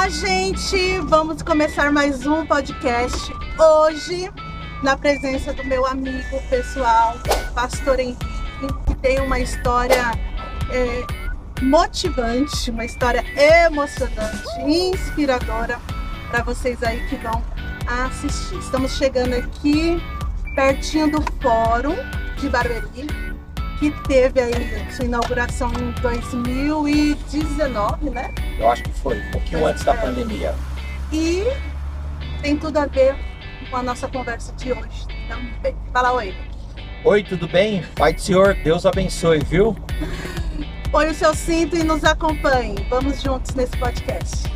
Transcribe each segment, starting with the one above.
Olá, gente! Vamos começar mais um podcast. Hoje, na presença do meu amigo pessoal, Pastor Henrique, que tem uma história motivante, uma história emocionante, inspiradora para vocês aí que vão assistir. Estamos chegando aqui pertinho do Fórum de Barueri, que teve aí sua inauguração em 2019, né? Eu acho que foi, um pouquinho antes da pandemia. E tem tudo a ver com a nossa conversa de hoje também. Fala oi. Oi, tudo bem? Pai do Senhor, Deus abençoe, viu? Põe o seu cinto e nos acompanhe. Vamos juntos nesse podcast.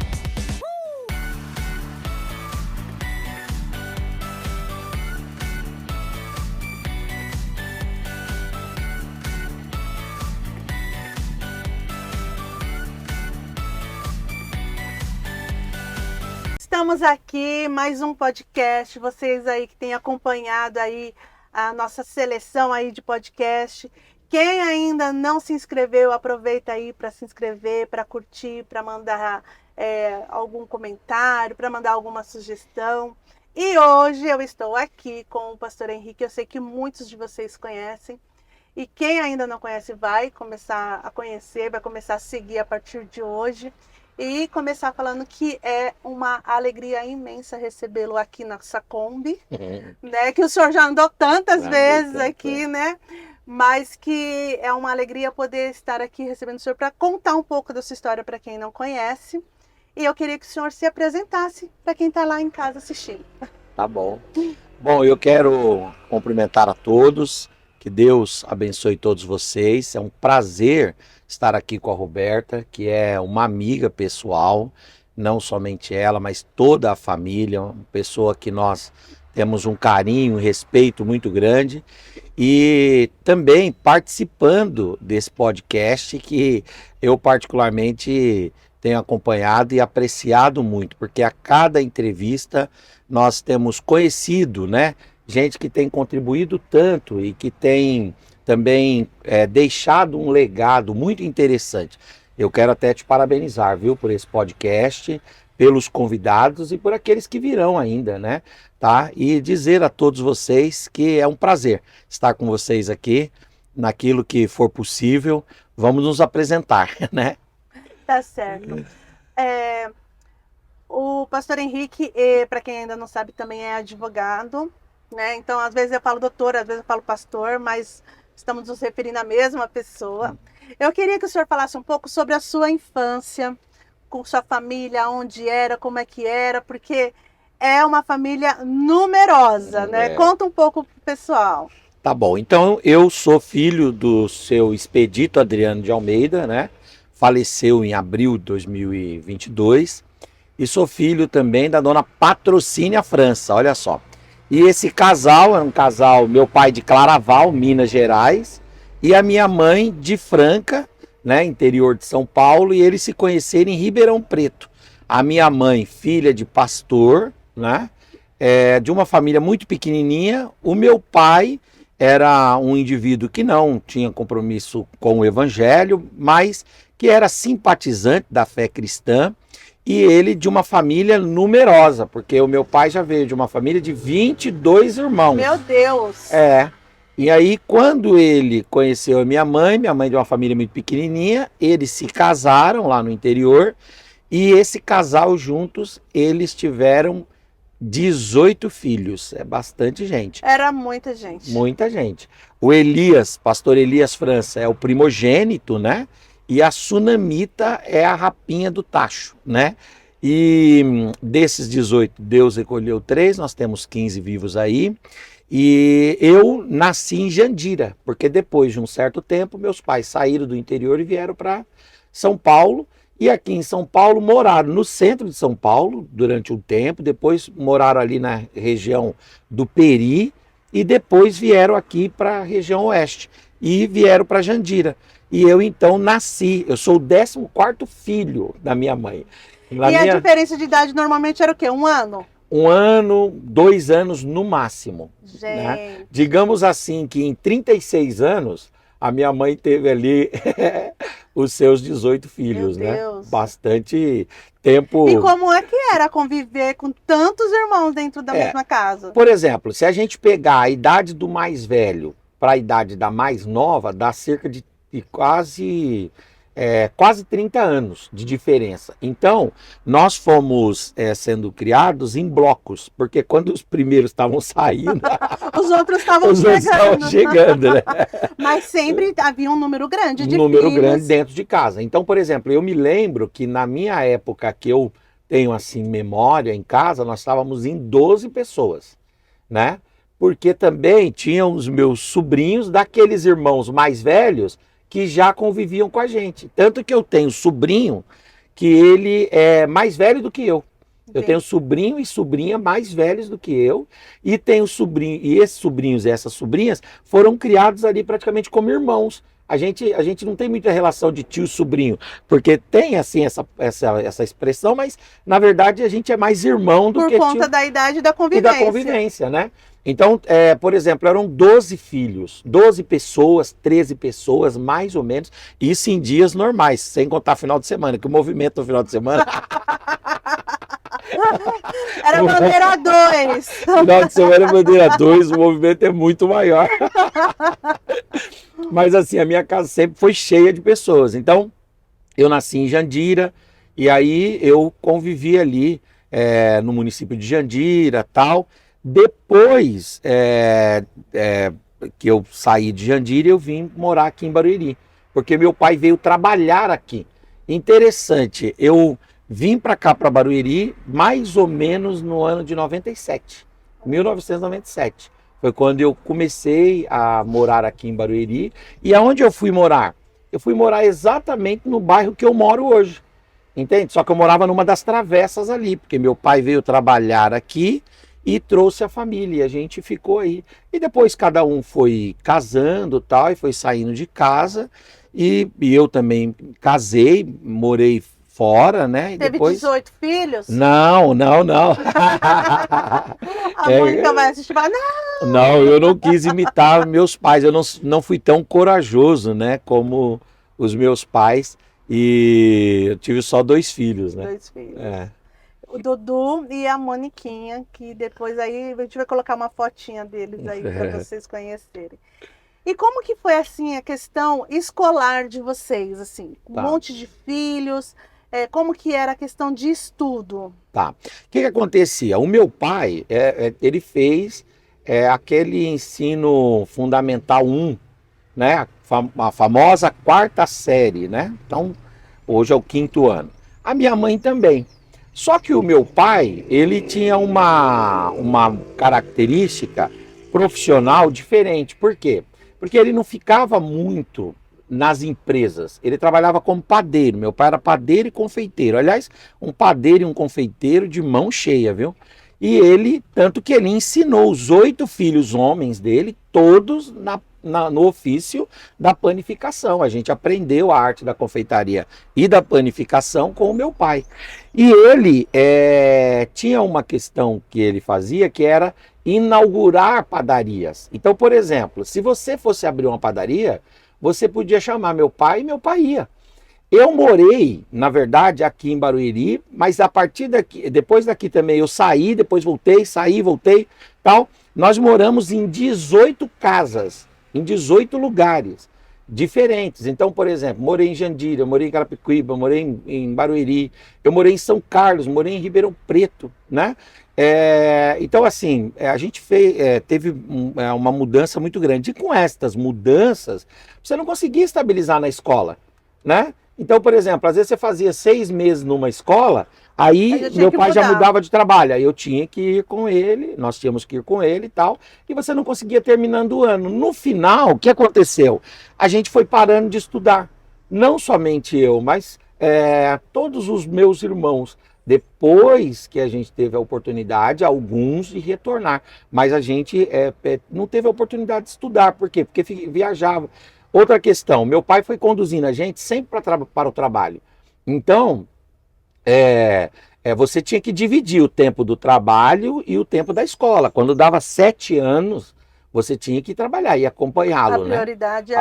Estamos aqui, mais um podcast, vocês aí que têm acompanhado aí a nossa seleção aí de podcast. Quem ainda não se inscreveu, aproveita aí para se inscrever, para curtir, para mandar algum comentário, para mandar alguma sugestão. E hoje eu estou aqui com o Pastor Henrique, eu sei que muitos de vocês conhecem. E quem ainda não conhece vai começar a conhecer, vai começar a seguir a partir de hoje. E começar falando que é uma alegria imensa recebê-lo aqui na nossa Kombi, né? Que o senhor já andou tantas vezes aqui, né? Mas que é uma alegria poder estar aqui recebendo o senhor para contar um pouco da sua história para quem não conhece. E eu queria que o senhor se apresentasse para quem está lá em casa assistindo. Tá bom. Bom, eu quero cumprimentar a todos, que Deus abençoe todos vocês. É um prazer estar aqui com a Roberta, que é uma amiga pessoal, não somente ela, mas toda a família, uma pessoa que nós temos um carinho, um respeito muito grande, e também participando desse podcast que eu particularmente tenho acompanhado e apreciado muito, porque a cada entrevista nós temos conhecido, né, gente que tem contribuído tanto e que tem também deixado um legado muito interessante. Eu quero até te parabenizar, viu, por esse podcast, pelos convidados e por aqueles que virão ainda, né? Tá? E dizer a todos vocês que é um prazer estar com vocês aqui, naquilo que for possível, vamos nos apresentar, né? Tá certo. O Pastor Henrique, para quem ainda não sabe, também é advogado, né? Então, às vezes eu falo doutor, às vezes eu falo pastor, mas estamos nos referindo à mesma pessoa. Eu queria que o senhor falasse um pouco sobre a sua infância, com sua família, onde era, como é que era, porque é uma família numerosa, né? Conta um pouco pro pessoal. Tá bom, então eu sou filho do seu Expedito Adriano de Almeida, né? Faleceu em abril de 2022. E sou filho também da dona Patrocínia França, olha só. E esse casal era um casal, meu pai de Claraval, Minas Gerais, e a minha mãe de Franca, né, interior de São Paulo, e eles se conheceram em Ribeirão Preto. A minha mãe, filha de pastor, né, de uma família muito pequenininha. O meu pai era um indivíduo que não tinha compromisso com o evangelho, mas que era simpatizante da fé cristã. E ele de uma família numerosa, porque o meu pai já veio de uma família de 22 irmãos. Meu Deus! E aí quando ele conheceu a minha mãe de uma família muito pequenininha, eles se casaram lá no interior, e esse casal juntos, eles tiveram 18 filhos, é bastante gente. Era muita gente. Muita gente. O Elias, pastor Elias França, é o primogênito, né? E a Sunamita é a rapinha do tacho, né? E desses 18, Deus recolheu 3, nós temos 15 vivos aí. E eu nasci em Jandira, porque depois de um certo tempo, meus pais saíram do interior e vieram para São Paulo. E aqui em São Paulo moraram no centro de São Paulo durante um tempo, depois moraram ali na região do Peri, e depois vieram aqui para a região oeste e vieram para Jandira. E eu então nasci, eu sou o 14º filho da minha mãe. A diferença de idade normalmente era o quê? 1 ano? 1 ano, 2 anos no máximo. Gente. Né? Digamos assim que em 36 anos, a minha mãe teve ali os seus 18 filhos, Meu né? Deus. Bastante tempo... E como é que era conviver com tantos irmãos dentro da mesma casa? Por exemplo, se a gente pegar a idade do mais velho para a idade da mais nova, dá cerca de quase 30 anos de diferença. Então, nós fomos sendo criados em blocos, porque quando os primeiros estavam saindo, os outros estavam chegando, né? Mas sempre havia um número grande de número filhos. grande dentro de casa. Então, por exemplo, eu me lembro que na minha época que eu tenho assim memória em casa, nós estávamos em 12 pessoas, né? Porque também tinham os meus sobrinhos daqueles irmãos mais velhos que já conviviam com a gente. Tanto que eu tenho sobrinho que ele é mais velho do que eu. Eu tenho sobrinho e sobrinha mais velhos do que eu, e tenho sobrinho, e esses sobrinhos e essas sobrinhas foram criados ali praticamente como irmãos. A gente não tem muita relação de tio e sobrinho, porque tem assim essa expressão, mas na verdade a gente é mais irmão do que tio. Por conta da idade e da convivência. E da convivência, né? Então, por exemplo, eram 12 filhos, 12 pessoas, 13 pessoas, mais ou menos, isso em dias normais, sem contar final de semana, que o movimento no final de semana... Era bandeira 2. Final de semana é bandeira 2, o movimento é muito maior. Mas assim, a minha casa sempre foi cheia de pessoas. Então, eu nasci em Jandira, e aí eu convivi ali no município de Jandira, tal. Depois que eu saí de Jandira, eu vim morar aqui em Barueri, porque meu pai veio trabalhar aqui. Interessante, eu vim para cá, para Barueri, mais ou menos no ano de 97, 1997. Foi quando eu comecei a morar aqui em Barueri. E aonde eu fui morar? Eu fui morar exatamente no bairro que eu moro hoje, entende? Só que eu morava numa das travessas ali, porque meu pai veio trabalhar aqui e trouxe a família, e a gente ficou aí. E depois cada um foi casando tal, e foi saindo de casa, e eu também casei, morei fora, né? E teve depois... 18 filhos? Não. A Mônica vai assistir e falar, não, eu não quis imitar meus pais, eu não fui tão corajoso, né, como os meus pais, e eu tive só 2 filhos, né? 2 filhos. O Dudu e a Moniquinha, que depois aí a gente vai colocar uma fotinha deles aí para vocês conhecerem. E como que foi assim a questão escolar de vocês, assim, um monte de filhos, como que era a questão de estudo? Tá. O que acontecia? O meu pai, ele fez aquele ensino fundamental 1, né? A famosa 4ª série, né? Então, hoje é o 5º ano. A minha mãe também. Só que o meu pai, ele tinha uma característica profissional diferente. Por quê? Porque ele não ficava muito nas empresas. Ele trabalhava como padeiro. Meu pai era padeiro e confeiteiro. Aliás, um padeiro e um confeiteiro de mão cheia, viu? E ele, tanto que ele ensinou os 8 filhos homens dele, todos no ofício da panificação. A gente aprendeu a arte da confeitaria e da panificação com o meu pai. E ele tinha uma questão que ele fazia, que era inaugurar padarias. Então, por exemplo, se você fosse abrir uma padaria, você podia chamar meu pai e meu pai ia. Eu morei, na verdade, aqui em Barueri, mas a partir daqui, depois daqui também eu saí, depois voltei, saí, voltei, tal. Nós moramos em 18 casas, em 18 lugares diferentes. Então, por exemplo, morei em Jandira, morei em Carapicuíba, morei em Barueri, eu morei em São Carlos, morei em Ribeirão Preto, né? Então, assim, a gente teve uma mudança muito grande. E com estas mudanças, você não conseguia estabilizar na escola, né? Então, por exemplo, às vezes você fazia 6 meses numa escola, aí meu pai já mudava de trabalho, aí eu tinha que ir com ele, nós tínhamos que ir com ele e tal, e você não conseguia terminando o ano. No final, o que aconteceu? A gente foi parando de estudar, não somente eu, mas todos os meus irmãos. Depois que a gente teve a oportunidade, alguns, de retornar, mas a gente não teve a oportunidade de estudar. Por quê? Porque viajava. Outra questão, meu pai foi conduzindo a gente sempre para o trabalho. Então, você tinha que dividir o tempo do trabalho e o tempo da escola. Quando dava 7 anos, você tinha que trabalhar e acompanhá-lo, né? A prioridade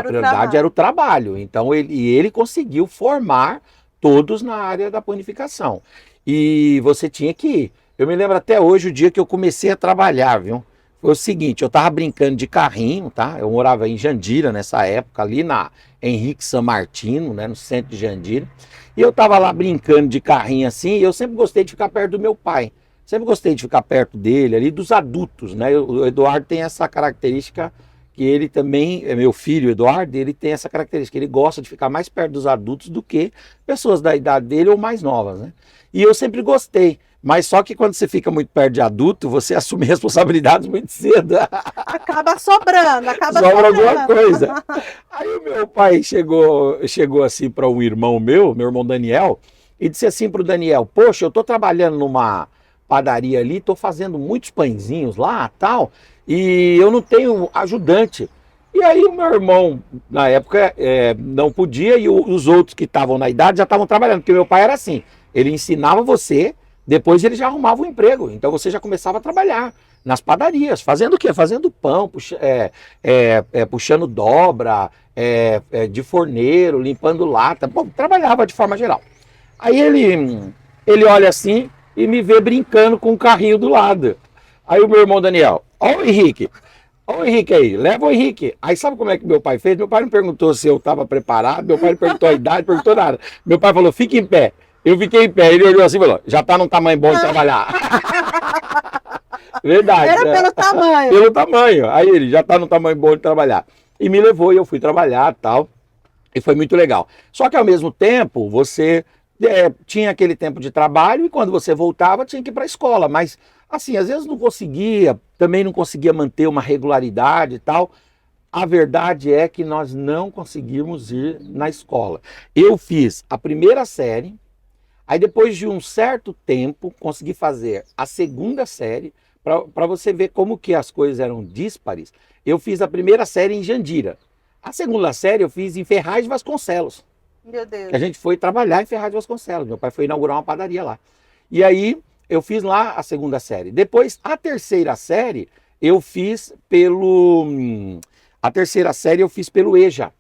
era o trabalho. Então, ele conseguiu formar todos na área da panificação. e você tinha que ir. Eu me lembro até hoje o dia que eu comecei a trabalhar, viu? Foi o seguinte, eu tava brincando de carrinho, tá? Eu morava em Jandira nessa época, ali na Henrique San Martino, né, no centro de Jandira. E eu tava lá brincando de carrinho assim, e eu sempre gostei de ficar perto do meu pai. Sempre gostei de ficar perto dele, ali dos adultos, né? O Eduardo tem essa característica que ele também, é meu filho, o Eduardo, ele tem essa característica, ele gosta de ficar mais perto dos adultos do que pessoas da idade dele ou mais novas, né? E eu sempre gostei. Mas só que quando você fica muito perto de adulto, você assume responsabilidades muito cedo. Acaba sobrando, acaba Sobra sobrando. alguma coisa. Aí o meu pai chegou assim para um irmão meu irmão Daniel, e disse assim para o Daniel: Poxa, eu estou trabalhando numa padaria ali, estou fazendo muitos pãezinhos lá, tal, e eu não tenho ajudante. E aí o meu irmão, na época, não podia, e os outros que estavam na idade já estavam trabalhando, porque meu pai era assim, ele ensinava você, depois ele já arrumava um emprego, então você já começava a trabalhar nas padarias, fazendo o quê? Fazendo pão, puxando dobra, de forneiro, limpando lata, bom, trabalhava de forma geral. Aí ele olha assim e me vê brincando com o carrinho do lado. Aí o meu irmão Daniel: Ó o Henrique, Ó o Henrique aí, leva o Henrique. Aí sabe como é que meu pai fez? Meu pai não perguntou se eu estava preparado, meu pai não perguntou a idade, não perguntou nada. Meu pai falou: fique em pé. Eu fiquei em pé, ele olhou assim e falou: já está num tamanho bom de trabalhar. Verdade. Era pelo tamanho. Pelo tamanho. Aí ele já está num tamanho bom de trabalhar. E me levou e eu fui trabalhar e tal. E foi muito legal. Só que ao mesmo tempo, você tinha aquele tempo de trabalho e quando você voltava tinha que ir para a escola. Mas assim, às vezes não conseguia, também não conseguia manter uma regularidade e tal. A verdade é que nós não conseguimos ir na escola. Eu fiz a primeira série, aí depois de um certo tempo consegui fazer a segunda série, para você ver como que as coisas eram díspares. Eu fiz a primeira série em Jandira. A segunda série eu fiz em Ferraz de Vasconcelos. Meu Deus. A gente foi trabalhar em Ferraz de Vasconcelos. Meu pai foi inaugurar uma padaria lá. E aí eu fiz lá a segunda série. Depois, a terceira série, eu fiz pelo... A terceira série eu fiz pelo EJA.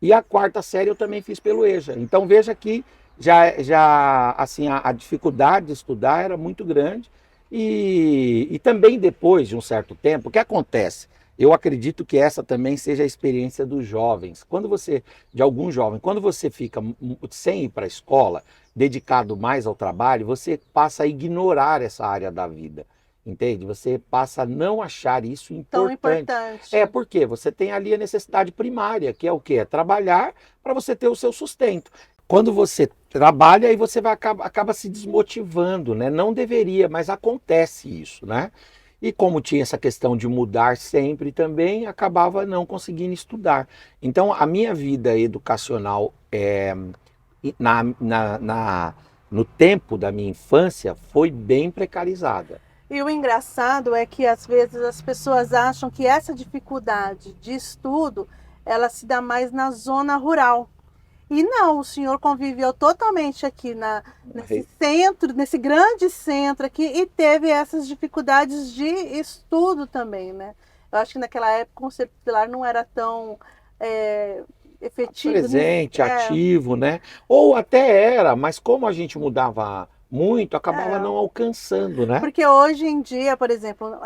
E a quarta série eu também fiz pelo EJA. Então veja que já assim, a dificuldade de estudar era muito grande. E também depois de um certo tempo, o que acontece? Eu acredito que essa também seja a experiência dos jovens. De algum jovem, quando você fica sem ir para a escola, dedicado mais ao trabalho, você passa a ignorar essa área da vida. Entende? Você passa a não achar isso Tão importante. importante. Porque você tem ali a necessidade primária, que é o quê? É trabalhar para você ter o seu sustento. Quando você trabalha, aí você acaba se desmotivando, né? Não deveria, mas acontece isso, né? E como tinha essa questão de mudar sempre também, acabava não conseguindo estudar. Então, a minha vida educacional no tempo da minha infância foi bem precarizada. E o engraçado é que às vezes as pessoas acham que essa dificuldade de estudo, ela se dá mais na zona rural. E não, o senhor conviveu totalmente aqui nesse centro, nesse grande centro aqui, e teve essas dificuldades de estudo também, né? Eu acho que naquela época o Conselho Tutelar não era tão efetivo. Presente, ativo, né? Ou até era, mas como a gente mudava muito, acabava não alcançando, né? Porque hoje em dia, por exemplo,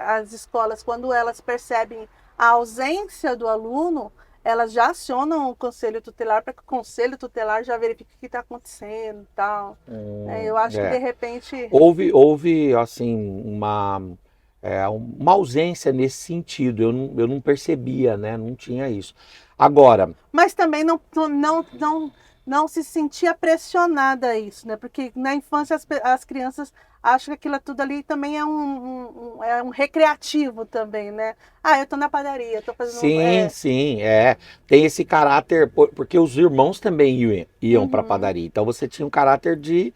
as escolas, quando elas percebem a ausência do aluno, elas já acionam o Conselho Tutelar para que o Conselho Tutelar já verifique o que está acontecendo e tal. Eu acho que de repente... Houve assim, uma ausência nesse sentido, eu não percebia, né? Não tinha isso. Agora... Mas também não se sentia pressionada a isso, né? Porque na infância as crianças acham que aquilo tudo ali também é um recreativo também, né? Ah, eu tô na padaria, tô fazendo... Sim, tem esse caráter, porque os irmãos também iam para a padaria, então você tinha um caráter de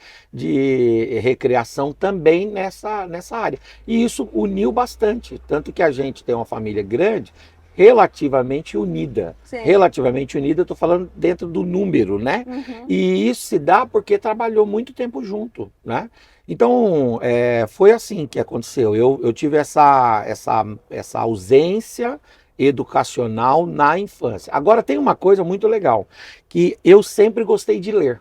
recreação também nessa área. E isso uniu bastante, tanto que a gente tem uma família grande, relativamente unida. Sim. Relativamente unida, eu estou falando dentro do número, né? E isso se dá porque trabalhou muito tempo junto, né? Então, foi assim que aconteceu. Eu tive essa ausência educacional na infância. Agora, tem uma coisa muito legal, que eu sempre gostei de ler.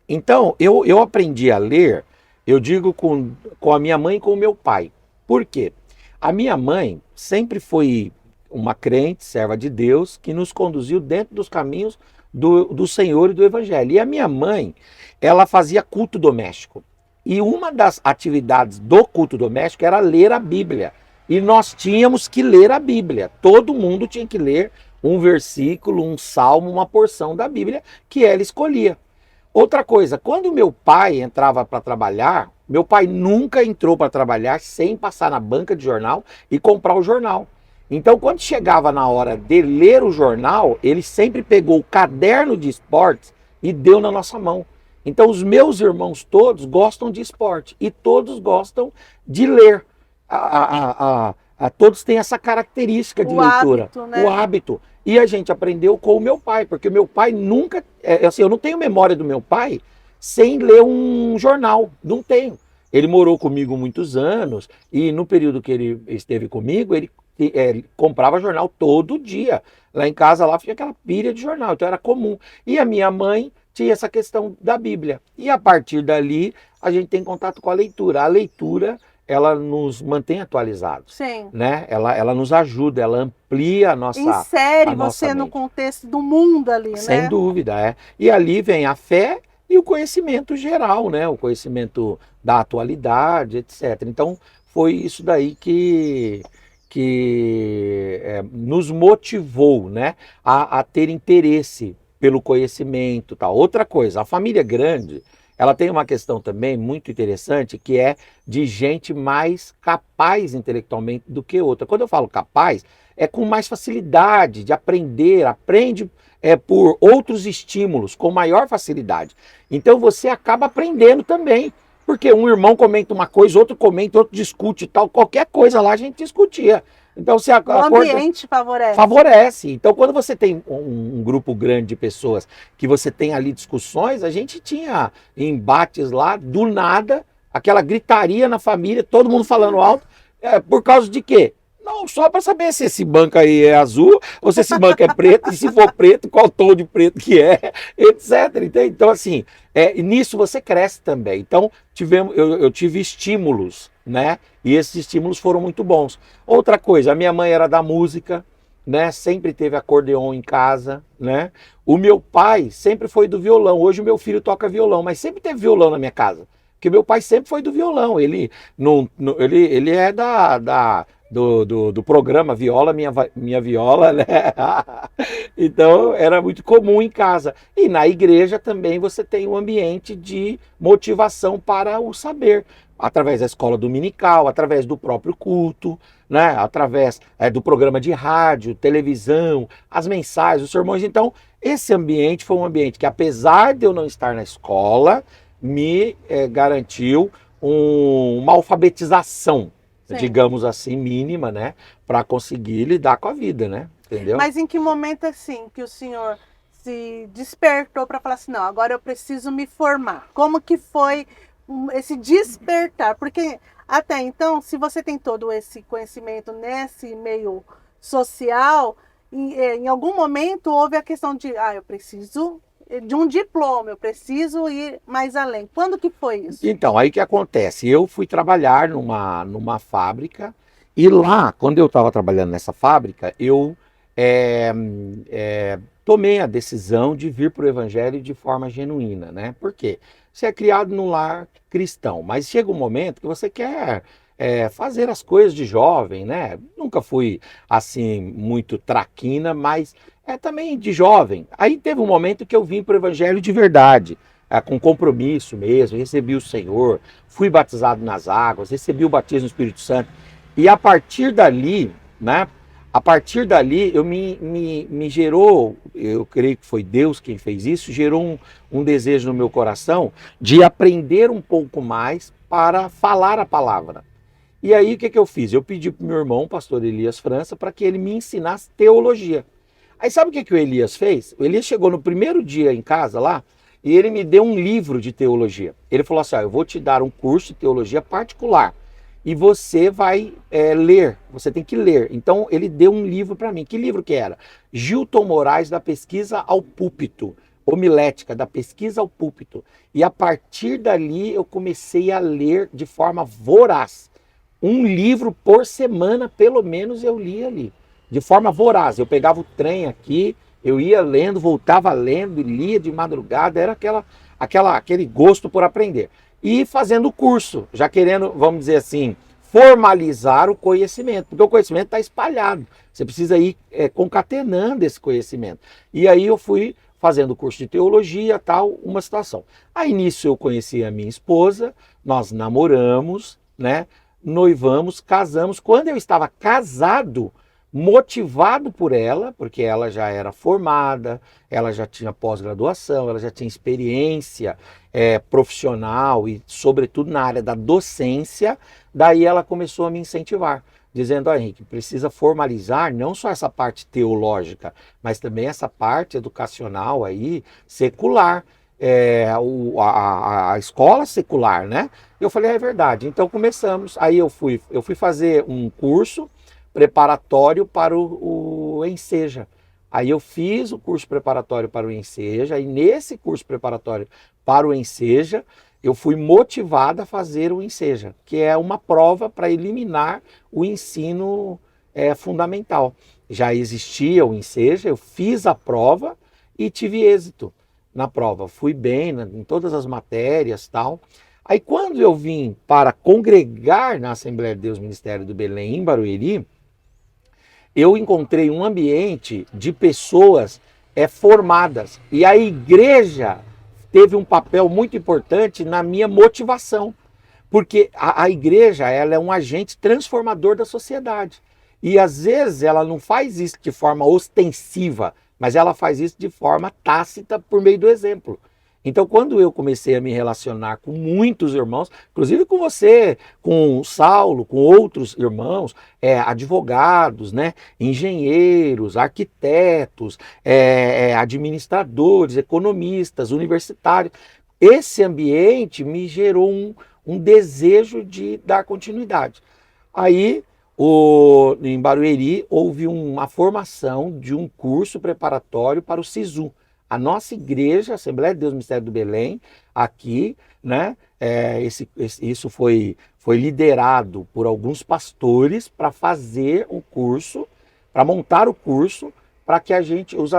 Então, eu aprendi a ler Eu digo com a minha mãe e com o meu pai. Por quê? A minha mãe sempre foi uma crente, serva de Deus, que nos conduziu dentro dos caminhos do Senhor e do Evangelho. E a minha mãe, ela fazia culto doméstico. E uma das atividades do culto doméstico era ler a Bíblia. E nós tínhamos que ler a Bíblia. Todo mundo tinha que ler um versículo, um salmo, uma porção da Bíblia que ela escolhia. Outra coisa, quando meu pai entrava para trabalhar, meu pai nunca entrou para trabalhar sem passar na banca de jornal e comprar o jornal. Então, quando chegava na hora de ler o jornal, ele sempre pegou o caderno de esportes e deu na nossa mão. Então, os meus irmãos todos gostam de esporte e todos gostam de ler. Todos têm essa característica de leitura, hábito, né? o hábito. E a gente aprendeu com o meu pai, porque o meu pai nunca, assim, eu não tenho memória do meu pai sem ler um jornal, não tenho. Ele morou comigo muitos anos e no período que ele esteve comigo, ele comprava jornal todo dia. Lá em casa lá tinha aquela pilha de jornal, então era comum. E a minha mãe tinha essa questão da Bíblia. E a partir dali a gente tem contato com a leitura. A leitura, ela nos mantém atualizados. Sim. Né? Ela nos ajuda, ela amplia a nossa Insere a nossa você no mente. contexto do mundo ali, Sem né? dúvida, é. E ali vem a fé e o conhecimento geral, né? O conhecimento da atualidade, etc. Então, foi isso daí que nos motivou, né? A ter interesse pelo conhecimento, tal. Outra coisa, a família grande, ela tem uma questão também muito interessante, que é de gente mais capaz intelectualmente do que outra. Quando eu falo capaz, é com mais facilidade de aprender, aprende por outros estímulos, com maior facilidade. Então você acaba aprendendo também, porque um irmão comenta uma coisa, outro comenta, outro discute e tal, qualquer coisa lá a gente discutia. Então você O ambiente favorece. Favorece. Então, quando você tem um grupo grande de pessoas que você tem ali discussões, a gente tinha embates lá, do nada, aquela gritaria na família, todo mundo falando alto, por causa de quê? Não, só para saber se esse banco aí é azul ou se esse banco é preto, e se for preto, qual tom de preto que é, etc. Então, assim, nisso você cresce também. Então, eu tive estímulos, né? E esses estímulos foram muito bons. Outra coisa, a minha mãe era da música, né? Sempre teve acordeon em casa, né? O meu pai sempre foi do violão. Hoje o meu filho toca violão, mas sempre teve violão na minha casa. Porque meu pai sempre foi do violão. Ele é do programa Viola Minha Viola, né? Então era muito comum em casa. E na igreja também você tem um ambiente de motivação para o saber, através da escola dominical, através do próprio culto, né? Através do programa de rádio, televisão, as mensagens, os sermões. Então esse ambiente foi um ambiente que, apesar de eu não estar na escola, me garantiu uma alfabetização, sim, digamos assim, mínima, né? Para conseguir lidar com a vida, né? Entendeu? Mas em que momento, assim, que o senhor se despertou para falar assim, não, agora eu preciso me formar? Como que foi esse despertar? Porque até então, se você tem todo esse conhecimento nesse meio social, em algum momento houve a questão de, eu preciso de um diploma, eu preciso ir mais além. Quando que foi isso? Então, aí que acontece? Eu fui trabalhar numa fábrica e lá, quando eu estava trabalhando nessa fábrica, eu tomei a decisão de vir para o Evangelho de forma genuína, né? Por quê? Você é criado num lar cristão, mas chega um momento que você quer fazer as coisas de jovem, né? Nunca fui assim muito traquina, mas também de jovem. Aí teve um momento que eu vim para o Evangelho de verdade, com compromisso mesmo, recebi o Senhor, fui batizado nas águas, recebi o batismo do Espírito Santo. E a partir dali, né? A partir dali, me gerou, eu creio que foi Deus quem fez isso, gerou um desejo no meu coração de aprender um pouco mais para falar a palavra. E aí o que eu fiz? Eu pedi para o meu irmão, o pastor Elias França, para que ele me ensinasse teologia. Aí sabe o que o Elias fez? O Elias chegou no primeiro dia em casa lá e ele me deu um livro de teologia. Ele falou assim, eu vou te dar um curso de teologia particular e você vai ler, você tem que ler. Então ele deu um livro para mim. Que livro que era? Gilton Moraes, da Pesquisa ao Púlpito. homilética, da pesquisa ao púlpito. E a partir dali eu comecei a ler de forma voraz. Um livro por semana, pelo menos, eu lia ali. De forma voraz. Eu pegava o trem aqui, eu ia lendo, voltava lendo, lia de madrugada. Era aquele gosto por aprender. E fazendo o curso, já querendo, vamos dizer assim, formalizar o conhecimento. Porque o conhecimento está espalhado. Você precisa ir concatenando esse conhecimento. E aí eu fui fazendo o curso de teologia, tal, uma situação. Aí nisso eu conheci a minha esposa, nós namoramos, né? Noivamos, casamos. Quando eu estava casado, motivado por ela, porque ela já era formada, ela já tinha pós-graduação, ela já tinha experiência profissional e, sobretudo, na área da docência, daí ela começou a me incentivar, dizendo, Henrique, precisa formalizar não só essa parte teológica, mas também essa parte educacional aí, secular. A escola secular, né? Eu falei, é verdade. Então começamos. Aí eu fui fazer um curso preparatório para o Enseja. Aí eu fiz o curso preparatório para o Enseja, e nesse curso preparatório para o Enseja, eu fui motivado a fazer o Enseja, que é uma prova para eliminar o ensino fundamental. Já existia o Enseja, eu fiz a prova e tive êxito na prova. Fui bem em todas as matérias, tal. Aí quando eu vim para congregar na Assembleia de Deus Ministério do Belém, em Barueri, eu encontrei um ambiente de pessoas formadas. E a igreja teve um papel muito importante na minha motivação. Porque a igreja, ela é um agente transformador da sociedade. E às vezes ela não faz isso de forma ostensiva, mas ela faz isso de forma tácita por meio do exemplo. Então, quando eu comecei a me relacionar com muitos irmãos, inclusive com você, com o Saulo, com outros irmãos, advogados, né, engenheiros, arquitetos, administradores, economistas, universitários, esse ambiente me gerou um desejo de dar continuidade. Aí, em Barueri, houve uma formação de um curso preparatório para o SISU. A nossa igreja, Assembleia de Deus Ministério do Belém, aqui, né? Isso foi liderado por alguns pastores para fazer o curso, para montar o curso, para que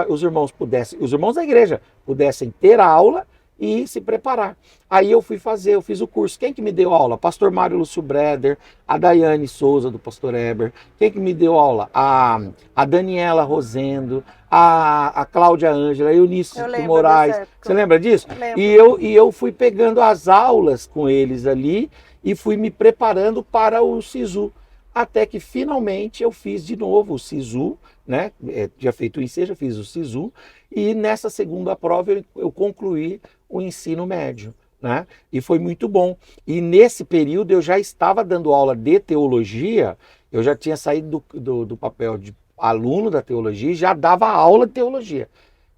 os irmãos da igreja pudessem ter aula e se preparar. Aí eu fiz o curso. Quem que me deu aula? Pastor Mário Lúcio Breder, a Daiane Souza, do Pastor Eber. Quem que me deu aula? A Daniela Rosendo, a Cláudia Ângela, a Eunice de Moraes. Você lembra disso? E eu fui pegando as aulas com eles ali e fui me preparando para o SISU. Até que finalmente eu fiz de novo o SISU, né? Tinha feito o Enseja, fiz o SISU, e nessa segunda prova eu concluí o ensino médio, né? E foi muito bom. E nesse período eu já estava dando aula de teologia, eu já tinha saído do papel de aluno da teologia e já dava aula de teologia,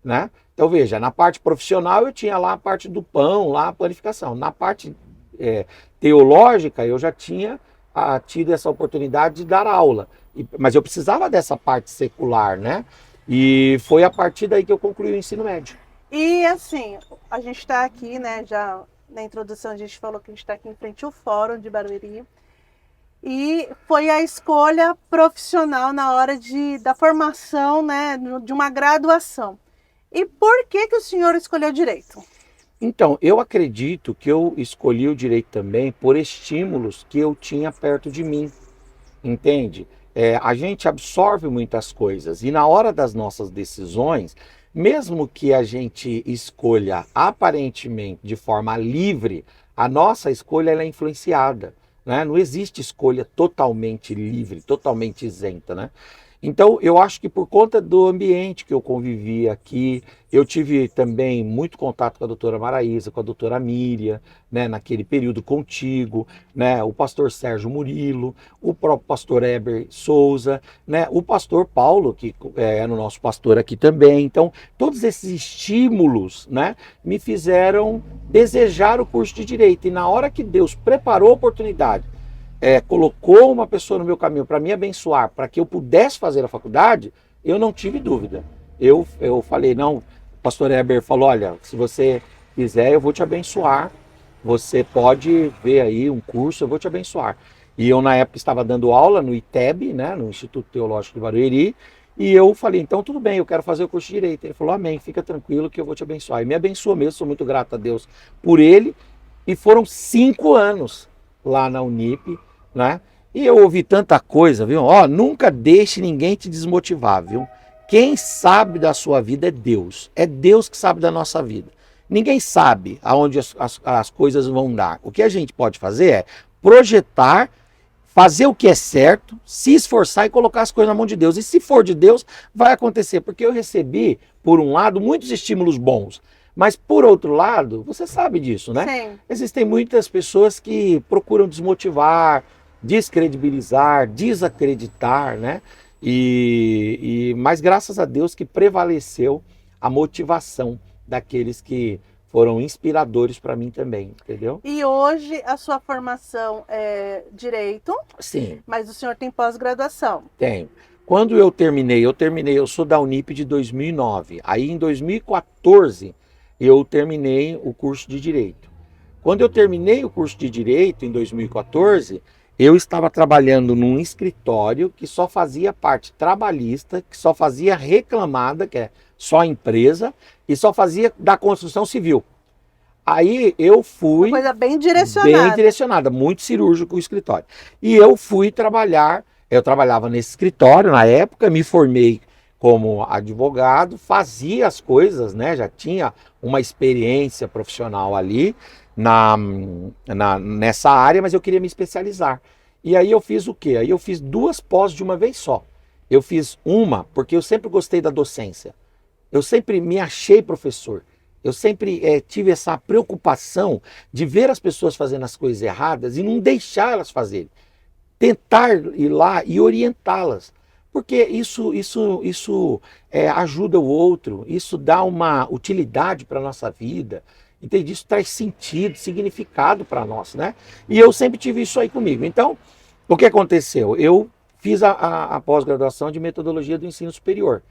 né? Então veja, na parte profissional eu tinha lá a parte do pão, lá a panificação. Na parte teológica eu já tinha tido essa oportunidade de dar aula, mas eu precisava dessa parte secular, né? E foi a partir daí que eu concluí o ensino médio. E assim, a gente está aqui, né? Já na introdução a gente falou que a gente está aqui em frente ao Fórum de Barueri. E foi a escolha profissional na hora da formação, né? De uma graduação. E por que o senhor escolheu direito? Então, eu acredito que eu escolhi o direito também por estímulos que eu tinha perto de mim, entende? A gente absorve muitas coisas e na hora das nossas decisões, mesmo que a gente escolha aparentemente de forma livre, a nossa escolha ela é influenciada, né? Não existe escolha totalmente livre, totalmente isenta, né? Então, eu acho que por conta do ambiente que eu convivi aqui, eu tive também muito contato com a doutora Maraísa, com a doutora Miriam, né, naquele período contigo, né, o pastor Sérgio Murilo, o próprio pastor Eber Souza, né, o pastor Paulo, que era o nosso pastor aqui também. Então, todos esses estímulos, né, me fizeram desejar o curso de Direito. E na hora que Deus preparou a oportunidade, colocou uma pessoa no meu caminho para me abençoar, para que eu pudesse fazer a faculdade, eu não tive dúvida. Eu falei, não, pastor Heber falou, olha, se você quiser, eu vou te abençoar. Você pode ver aí um curso, eu vou te abençoar. E eu, na época, estava dando aula no ITEB, né, no Instituto Teológico de Barueri, e eu falei, então tudo bem, eu quero fazer o curso de Direito. Ele falou, amém, fica tranquilo que eu vou te abençoar. E me abençoou mesmo, sou muito grato a Deus por ele. E foram 5 anos lá na Unip, né? E eu ouvi tanta coisa, viu? Ó, nunca deixe ninguém te desmotivar, viu? Quem sabe da sua vida é Deus. É Deus que sabe da nossa vida. Ninguém sabe aonde as coisas vão dar. O que a gente pode fazer é projetar, fazer o que é certo, se esforçar e colocar as coisas na mão de Deus. E se for de Deus, vai acontecer. Porque eu recebi, por um lado, muitos estímulos bons. Mas, por outro lado, você sabe disso, né? Sim. Existem muitas pessoas que procuram desmotivar, descredibilizar, desacreditar, né? Mas graças a Deus que prevaleceu a motivação daqueles que foram inspiradores para mim também, entendeu? E hoje a sua formação é Direito, Sim, mas o senhor tem pós-graduação. tenho. Quando eu terminei, eu sou da Unip de 2009. Aí em 2014 eu terminei o curso de Direito. Quando eu terminei o curso de Direito em 2014, eu estava trabalhando num escritório que só fazia parte trabalhista, que só fazia reclamada, que é só empresa, e só fazia da construção civil. Aí eu fui... Uma coisa bem direcionada. Bem direcionada, muito cirúrgico o escritório. E eu fui trabalhar, eu trabalhava nesse escritório na época, me formei como advogado, fazia as coisas, né? Já tinha uma experiência profissional ali nessa área, mas eu queria me especializar. E aí eu fiz o quê? Aí eu fiz 2 pós de uma vez só. Eu fiz uma porque eu sempre gostei da docência. Eu sempre me achei professor. Eu sempre tive essa preocupação de ver as pessoas fazendo as coisas erradas e não deixar elas fazerem. Tentar ir lá e orientá-las. Porque isso ajuda o outro, isso dá uma utilidade para a nossa vida. Entende? Isso traz sentido, significado para nós, né? E eu sempre tive isso aí comigo. Então, o que aconteceu? Eu fiz a pós-graduação de metodologia do ensino superior.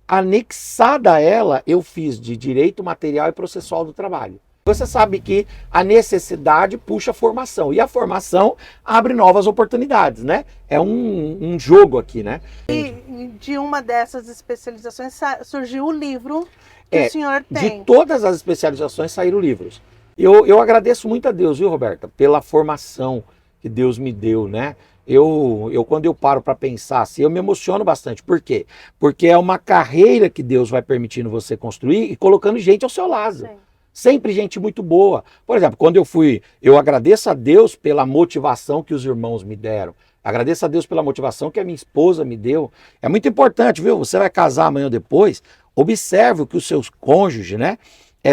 Anexada a ela, eu fiz de direito material e processual do trabalho. Você sabe que a necessidade puxa a formação, e a formação abre novas oportunidades, né? É um jogo aqui, né? E de uma dessas especializações surgiu o livro que o senhor tem. De todas as especializações saíram livros. Eu agradeço muito a Deus, viu, Roberta, pela formação que Deus me deu, né? Quando eu paro para pensar assim, eu me emociono bastante. Por quê? Porque é uma carreira que Deus vai permitindo você construir e colocando gente ao seu lado. Sim. Sempre gente muito boa. Por exemplo, quando eu agradeço a Deus pela motivação que os irmãos me deram. Agradeço a Deus pela motivação que a minha esposa me deu. É muito importante, viu? Você vai casar amanhã ou depois, observe o que os seus cônjuges, né?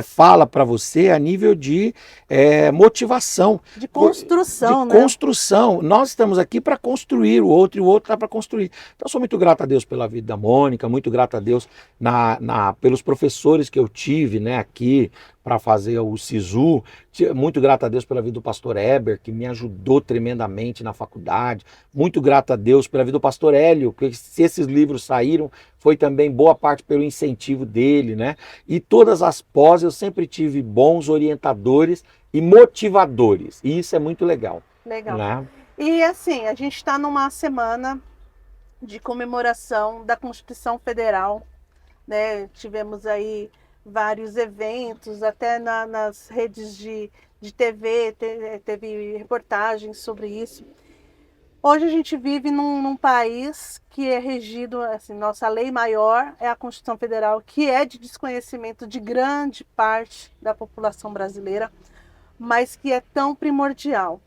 Fala para você a nível de motivação. De construção, né? Construção. Nós estamos aqui para construir o outro e o outro está para construir. Então, eu sou muito grato a Deus pela vida da Mônica, muito grato a Deus pelos professores que eu tive, né, aqui para fazer o SISU. Muito grato a Deus pela vida do pastor Heber, que me ajudou tremendamente na faculdade. Muito grato a Deus pela vida do pastor Hélio, que se esses livros saíram, foi também boa parte pelo incentivo dele, né? E todas as pós eu sempre tive bons orientadores e motivadores. E isso é muito legal. Legal. Né? E assim, a gente está numa semana de comemoração da Constituição Federal, né? Tivemos aí vários eventos, até nas redes de TV, teve reportagens sobre isso. Hoje a gente vive num país que é regido, assim, nossa lei maior é a Constituição Federal, que é de desconhecimento de grande parte da população brasileira, mas que é tão primordial.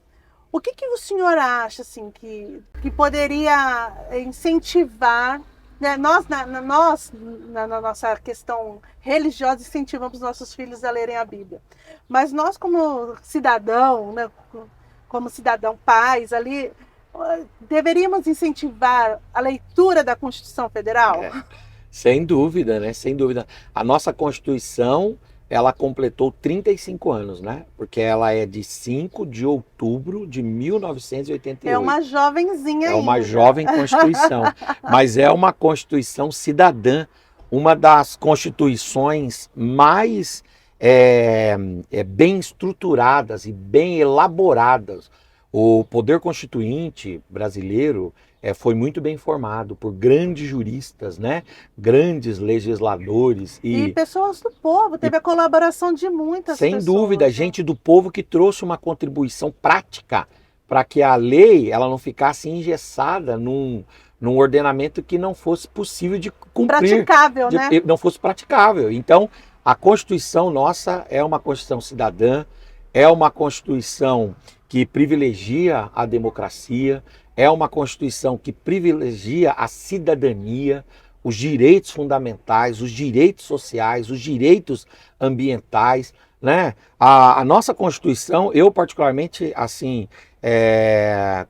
O que o senhor acha assim, que poderia incentivar, né? Nós, na nossa questão religiosa, incentivamos nossos filhos a lerem a Bíblia. Mas nós, como cidadão, né, como cidadão pais ali, deveríamos incentivar a leitura da Constituição Federal? Sem dúvida, né? Sem dúvida. A nossa Constituição, ela completou 35 anos, né? Porque ela é de 5 de outubro de 1988. É uma jovenzinha ainda. É uma jovem Constituição. Mas é uma Constituição cidadã, uma das constituições mais bem estruturadas e bem elaboradas. O poder constituinte brasileiro foi muito bem formado por grandes juristas, né? Grandes legisladores E pessoas do povo, teve a colaboração de muitas sem pessoas. dúvida, Né? gente do povo que trouxe uma contribuição prática para que a lei ela não ficasse engessada num ordenamento que não fosse possível de cumprir. Praticável, né? Não fosse praticável. Então, a Constituição nossa é uma Constituição cidadã, é uma Constituição que privilegia a democracia, é uma Constituição que privilegia a cidadania, os direitos fundamentais, os direitos sociais, os direitos ambientais, né? A nossa Constituição, eu particularmente, assim,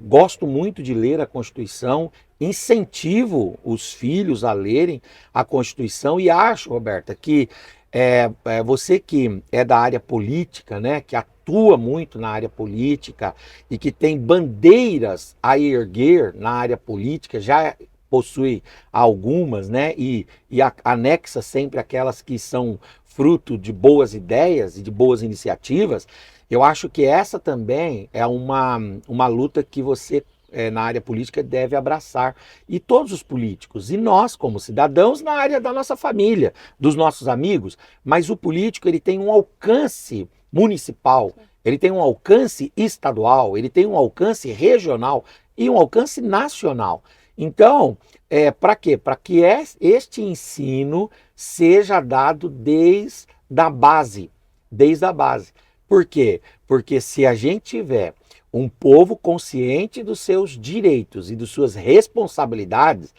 gosto muito de ler a Constituição, incentivo os filhos a lerem a Constituição e acho, Roberta, que você que é da área política, né, que atua muito na área política e que tem bandeiras a erguer na área política, já possui algumas, né, e anexa sempre aquelas que são fruto de boas ideias e de boas iniciativas. Eu acho que essa também é uma luta que você na área política deve abraçar, e todos os políticos, e nós como cidadãos na área da nossa família, dos nossos amigos, mas o político ele tem um alcance municipal, ele tem um alcance estadual, ele tem um alcance regional e um alcance nacional. Então, para quê? Para que este ensino seja dado desde a base, desde a base. Por quê? Porque se a gente tiver um povo consciente dos seus direitos e das suas responsabilidades,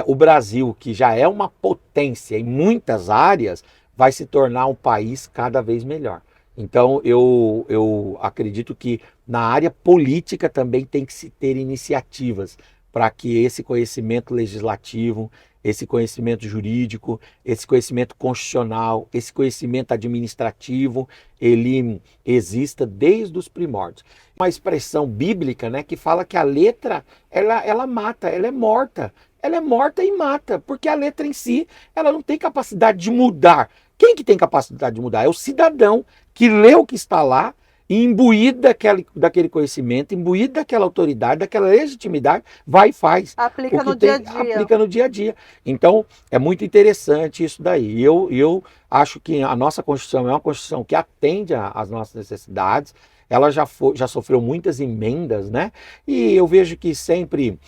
o Brasil, que já é uma potência em muitas áreas, vai se tornar um país cada vez melhor. Então, eu acredito que na área política também tem que se ter iniciativas para que esse conhecimento legislativo, esse conhecimento jurídico, esse conhecimento constitucional, esse conhecimento administrativo, ele exista desde os primórdios. Uma expressão bíblica, né, que fala que a letra, ela mata, ela é morta e mata, porque a letra em si, ela não tem capacidade de mudar. Quem que tem capacidade de mudar? É o cidadão que lê o que está lá, e imbuído daquele conhecimento, imbuído daquela autoridade, daquela legitimidade, vai e faz. Aplica no dia a dia. Aplica no dia a dia. Então, é muito interessante isso daí. Eu acho que a nossa Constituição é uma Constituição que atende às nossas necessidades. Ela já sofreu muitas emendas, né? E eu vejo que sempre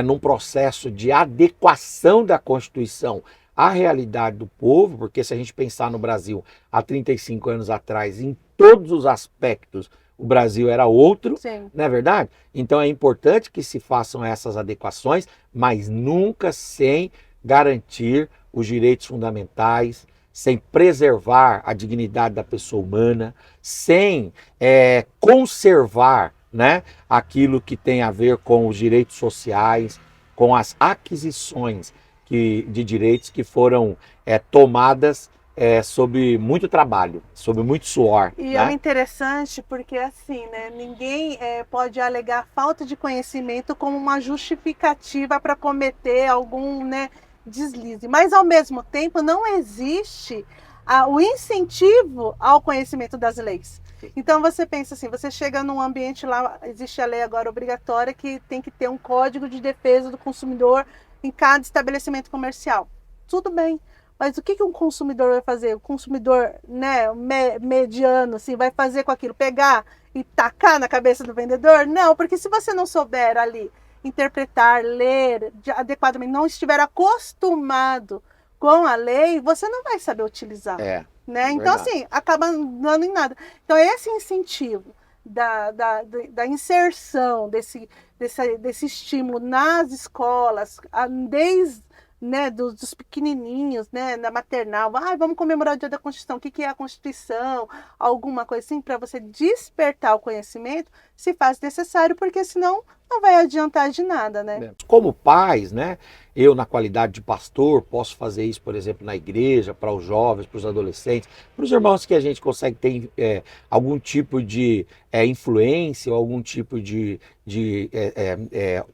num processo de adequação da Constituição à realidade do povo, porque se a gente pensar no Brasil há 35 anos atrás, em todos os aspectos, o Brasil era outro, Sim. não é verdade? Então é importante que se façam essas adequações, mas nunca sem garantir os direitos fundamentais, sem preservar a dignidade da pessoa humana, sem conservar, né, aquilo que tem a ver com os direitos sociais, com as aquisições de direitos que foram tomadas sob muito trabalho, sob muito suor. E né? é interessante porque assim, né, ninguém pode alegar falta de conhecimento como uma justificativa para cometer algum, né, deslize. Mas ao mesmo tempo não existe o incentivo ao conhecimento das leis. Então você pensa assim, você chega num ambiente lá, existe a lei agora obrigatória que tem que ter um código de defesa do consumidor em cada estabelecimento comercial. Tudo bem, mas o que um consumidor vai fazer? O consumidor, né, mediano, assim, vai fazer com aquilo? Pegar e tacar na cabeça do vendedor? Não, porque se você não souber ali interpretar, ler adequadamente, não estiver acostumado com a lei, você não vai saber utilizar. Né? Então, assim, acaba não dando em nada. Então, esse incentivo da inserção desse estímulo nas escolas, desde, né, dos pequenininhos, né, na maternal, vamos comemorar o Dia da Constituição, o que é a Constituição, alguma coisa assim, para você despertar o conhecimento, se faz necessário, porque senão não vai adiantar de nada, né? Como pais, né? Eu, na qualidade de pastor, posso fazer isso, por exemplo, na igreja, para os jovens, para os adolescentes, para os irmãos que a gente consegue ter algum tipo de influência, ou algum tipo de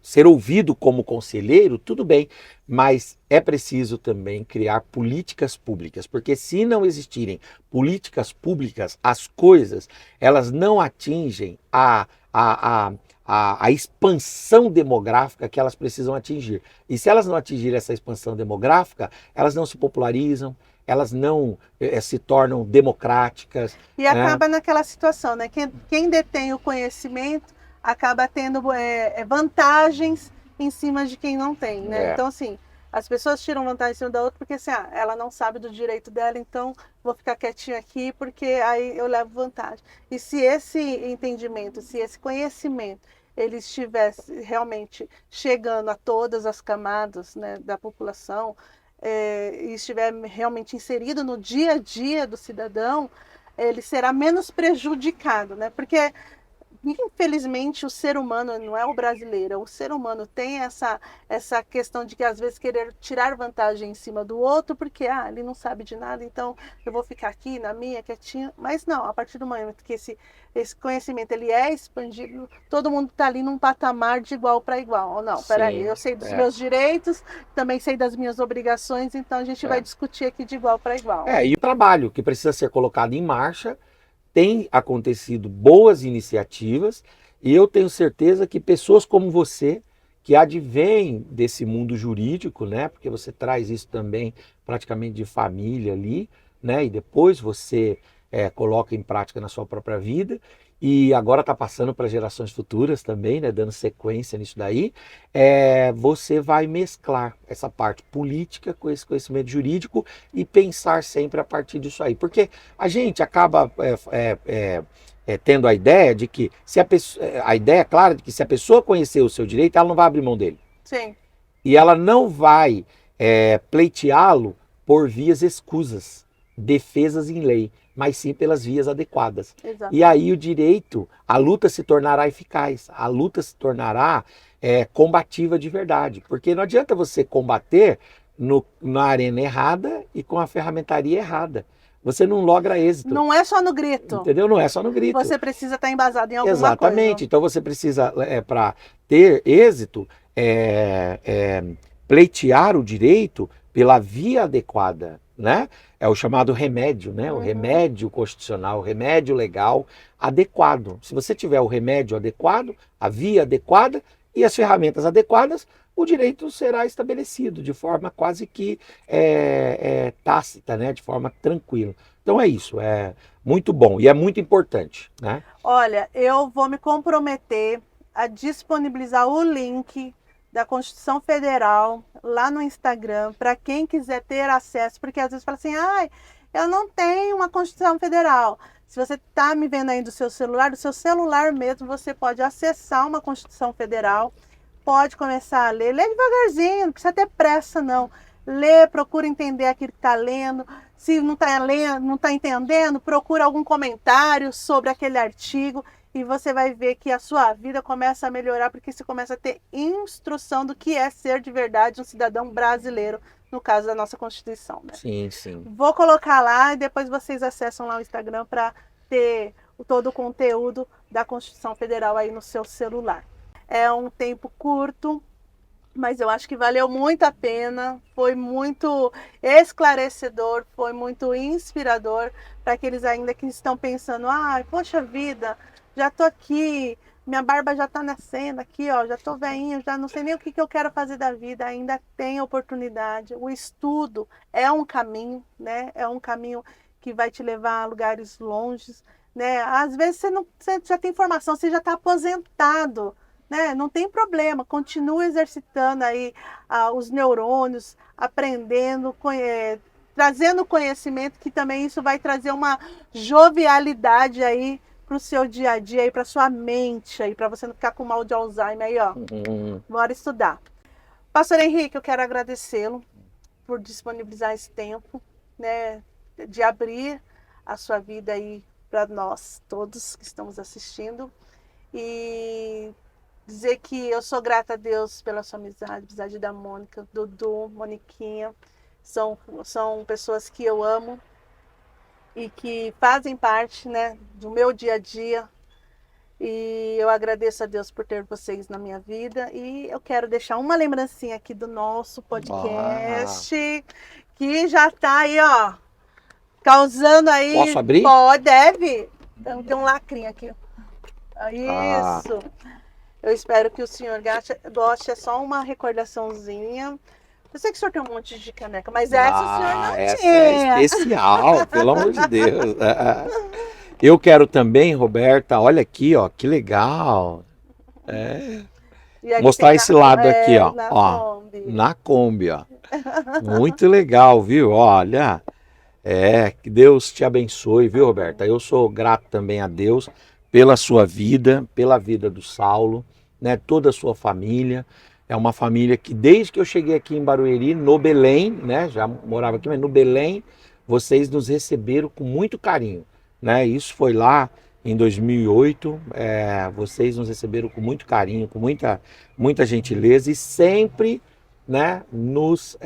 ser ouvido como conselheiro, tudo bem, mas é preciso também criar políticas públicas, porque se não existirem políticas públicas, as coisas, elas não atingem a expansão demográfica que elas precisam atingir. E se elas não atingirem essa expansão demográfica, elas não se popularizam, elas não se tornam democráticas. E acaba naquela situação, né? Quem detém o conhecimento acaba tendo vantagens em cima de quem não tem, né? Então, assim, as pessoas tiram vantagem em cima da outra porque assim, ela não sabe do direito dela, então vou ficar quietinho aqui porque aí eu levo vantagem. E se esse entendimento, se esse conhecimento, ele estivesse realmente chegando a todas as camadas, né, da população, e estiver realmente inserido no dia a dia do cidadão, ele será menos prejudicado, né? Porque infelizmente o ser humano, não é o brasileiro, o ser humano tem essa questão de que às vezes querer tirar vantagem em cima do outro, porque ele não sabe de nada, então eu vou ficar aqui na minha, quietinho. Mas não, a partir do momento que esse conhecimento ele é expandido, todo mundo está ali num patamar de igual para igual. Ou não, peraí, eu sei dos meus direitos, também sei das minhas obrigações, então a gente vai discutir aqui de igual para igual. E o trabalho que precisa ser colocado em marcha, tem acontecido boas iniciativas e eu tenho certeza que pessoas como você, que advêm desse mundo jurídico, né? Porque você traz isso também praticamente de família ali, né? E depois você coloca em prática na sua própria vida e agora está passando para gerações futuras também, né? Dando sequência nisso daí, você vai mesclar essa parte política com esse conhecimento jurídico e pensar sempre a partir disso aí, porque a gente acaba tendo a ideia de que se a ideia clara de que se a pessoa conhecer o seu direito, ela não vai abrir mão dele. Sim. E ela não vai pleiteá-lo por vias escusas, defesas em lei, mas sim pelas vias adequadas. Exatamente. E aí o direito, a luta se tornará eficaz, a luta se tornará combativa de verdade, porque não adianta você combater na arena errada e com a ferramentaria errada. Você não logra êxito. Não é só no grito. Entendeu? Não é só no grito. Você precisa estar embasado em alguma Exatamente. coisa. Então você precisa, para ter êxito, pleitear o direito pela via adequada, né? É o chamado remédio, né? O remédio constitucional, o remédio legal adequado. Se você tiver o remédio adequado, a via adequada e as ferramentas adequadas, o direito será estabelecido de forma quase que tácita, né? De forma tranquila. Então é isso, é muito bom e é muito importante, né? Olha, eu vou me comprometer a disponibilizar o link da Constituição Federal lá no Instagram para quem quiser ter acesso, porque às vezes fala assim, eu não tenho uma Constituição Federal. Se você está me vendo aí do seu celular mesmo, você pode acessar uma Constituição Federal, pode começar a ler, lê devagarzinho, não precisa ter pressa não. Lê, procura entender aquilo que está lendo. Se não está lendo, não está entendendo, procura algum comentário sobre aquele artigo e você vai ver que a sua vida começa a melhorar porque você começa a ter instrução do que é ser de verdade um cidadão brasileiro, no caso da nossa Constituição, né? Sim, sim. Vou colocar lá e depois vocês acessam lá o Instagram para ter todo o conteúdo da Constituição Federal aí no seu celular. É um tempo curto, mas eu acho que valeu muito a pena, foi muito esclarecedor, foi muito inspirador para aqueles ainda que estão pensando, poxa vida, já tô aqui, minha barba já tá nascendo aqui, ó, já tô velhinho, já não sei nem o que eu quero fazer da vida, ainda tem oportunidade. O estudo é um caminho, né? É um caminho que vai te levar a lugares longes, né? Às vezes você já tem formação, você já está aposentado, né? Não tem problema, continua exercitando aí os neurônios, aprendendo, trazendo conhecimento, que também isso vai trazer uma jovialidade aí para o seu dia a dia, para sua mente, aí para você não ficar com mal de Alzheimer aí, ó. Bora estudar. Pastor Henrique, eu quero agradecê-lo por disponibilizar esse tempo, né, de abrir a sua vida aí para nós todos que estamos assistindo e dizer que eu sou grata a Deus pela sua amizade da Mônica, Dudu, Moniquinha. São pessoas que eu amo e que fazem parte, né, do meu dia a dia. E eu agradeço a Deus por ter vocês na minha vida. E eu quero deixar uma lembrancinha aqui do nosso podcast, que já tá aí, ó, causando aí. Posso abrir? Pode, deve. Então, tem um lacrinho aqui. Isso. Eu espero que o senhor goste. É só uma recordaçãozinha. Eu sei que o senhor tem um monte de caneca, mas essa o senhor não essa tinha. é especial, pelo amor de Deus. Eu quero também, Roberta, olha aqui, ó, que legal. Mostrar esse lado aqui, ó. Na Kombi, ó. Muito legal, viu? Olha, que Deus te abençoe, viu, Roberta? Eu sou grato também a Deus pela sua vida, pela vida do Saulo, né? Toda a sua família. É uma família que desde que eu cheguei aqui em Barueri, no Belém, né? Já morava aqui, mas no Belém, vocês nos receberam com muito carinho, né? Isso foi lá em 2008. Vocês nos receberam com muito carinho, com muita gentileza e sempre, né, nos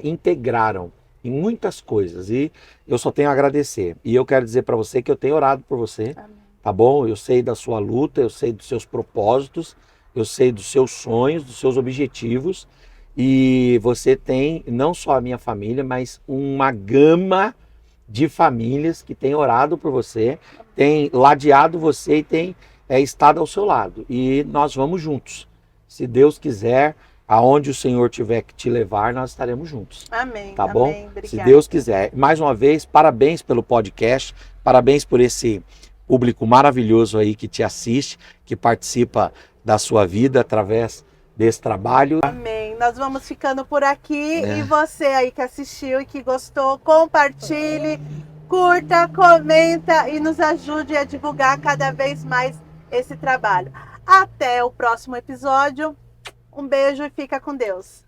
integraram em muitas coisas. E eu só tenho a agradecer. E eu quero dizer para você que eu tenho orado por você, tá bom? Eu sei da sua luta, eu sei dos seus propósitos, eu sei dos seus sonhos, dos seus objetivos, e você tem não só a minha família, mas uma gama de famílias que tem orado por você, tem ladeado você e tem estado ao seu lado. E nós vamos juntos. Se Deus quiser, aonde o Senhor tiver que te levar, nós estaremos juntos. Amém. Tá bom? Amém, obrigada. Se Deus quiser. Mais uma vez, parabéns pelo podcast, parabéns por esse público maravilhoso aí que te assiste, que participa da sua vida através desse trabalho. Amém. Nós vamos ficando por aqui e você aí que assistiu e que gostou, compartilhe, curta, comenta e nos ajude a divulgar cada vez mais esse trabalho. Até o próximo episódio. Um beijo e fica com Deus.